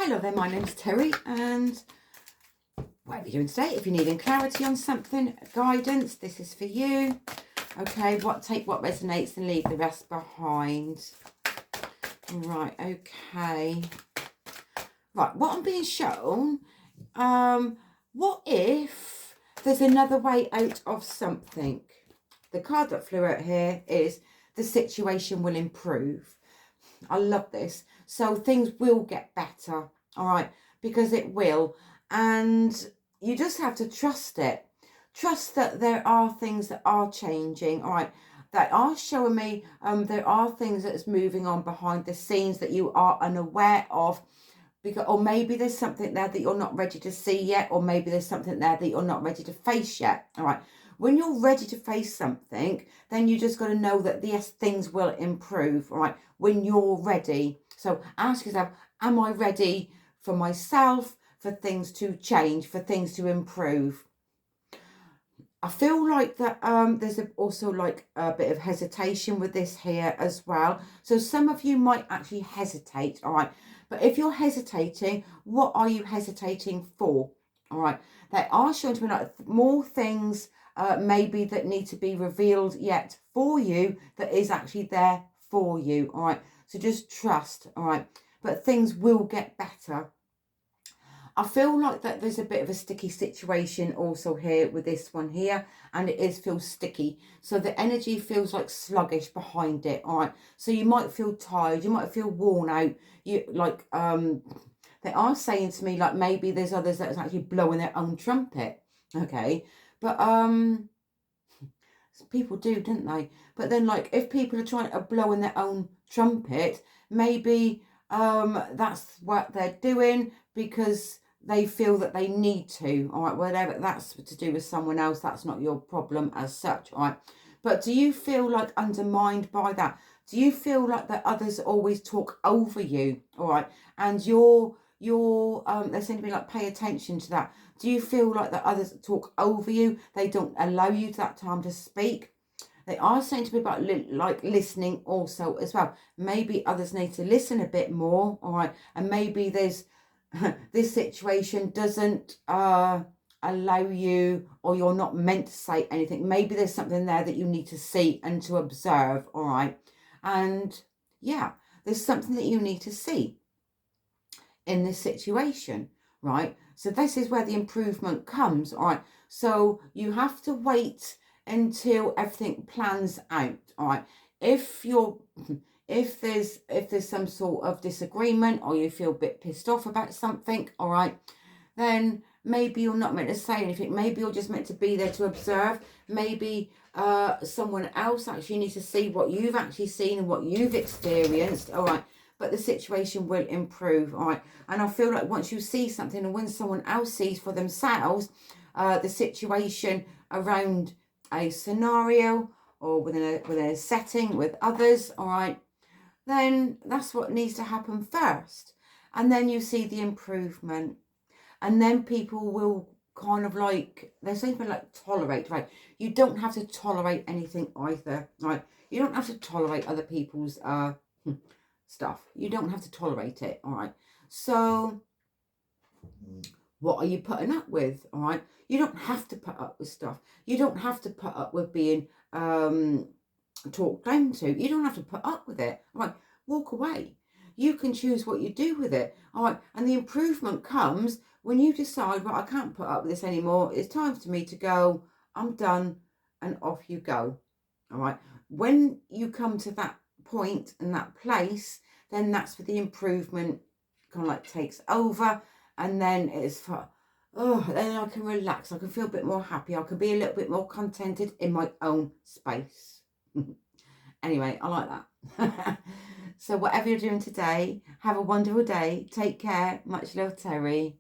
Hello there, my name's Terry, and whatever you're doing today, if you're needing clarity on something, guidance, this is for you. Okay, take what resonates and leave the rest behind. Right, okay. Right, what I'm being shown, what if there's another way out of something? The card that flew out here is the situation will improve. I love this. So things will get better, all right, because it will. And you just have to trust it. Trust that there are things that are changing, all right, that are showing me there are things that's moving on behind the scenes that you are unaware of. Because, or maybe there's something there that you're not ready to see yet, or maybe there's something there that you're not ready to face yet, all right. When you're ready to face something, then you just got to know that, yes, things will improve, all right, when you're ready. So ask yourself, am I ready for myself, for things to change, for things to improve? I feel like that there's also like a bit of hesitation with this here as well. So some of you might actually hesitate, all right. But if you're hesitating, what are you hesitating for? All right. They are showing to me like more things maybe that need to be revealed yet for you that is actually there for you. All right. So just trust. All right. But things will get better. I feel like that there's a bit of a sticky situation also here with this one here, and it feels sticky. So the energy feels like sluggish behind it, all right? So you might feel tired, you might feel worn out. You like, they are saying to me like maybe there's others that's actually blowing their own trumpet, okay? But people do, don't they? But then like if people are trying to blow in their own trumpet, maybe that's what they're doing because they feel that they need to, all right, whatever that's to do with someone else, that's not your problem as such, all right? But do you feel like undermined by that? Do you feel like that others always talk over you, all right? And they're saying to me like, pay attention to that. Do you feel like that others talk over you? They don't allow you that time to speak? They are saying to me about like listening also as well. Maybe others need to listen a bit more, all right? And maybe there's this situation doesn't allow you, or you're not meant to say anything. Maybe there's something there that you need to see and to observe, all right? And yeah, there's something that you need to see in this situation, right? So this is where the improvement comes, all right? So you have to wait until everything plans out, all right? If there's some sort of disagreement, or you feel a bit pissed off about something, all right, then maybe you're not meant to say anything. Maybe you're just meant to be there to observe. Maybe someone else actually needs to see what you've actually seen and what you've experienced, all right? But the situation will improve, all right? And I feel like once you see something, and when someone else sees for themselves the situation around a scenario or within a setting with others, all right, then that's what needs to happen first. And then you see the improvement. And then people will kind of like, they're saying like tolerate, right? You don't have to tolerate anything either, right? You don't have to tolerate other people's stuff. You don't have to tolerate it, all right? So what are you putting up with, all right? You don't have to put up with stuff. You don't have to put up with being talked down to. You don't have to put up with it, all right? Walk away. You can choose what you do with it, all right? And the improvement comes when you decide, well, I can't put up with this anymore. It's time for me to go. I'm done, and off you go, all right? When you come to that point and that place, then that's where the improvement kind of like takes over. And then it's for, then I can relax. I can feel a bit more happy. I can be a little bit more contented in my own space. Anyway, I like that. So whatever you're doing today, have a wonderful day. Take care. Much love, Terry.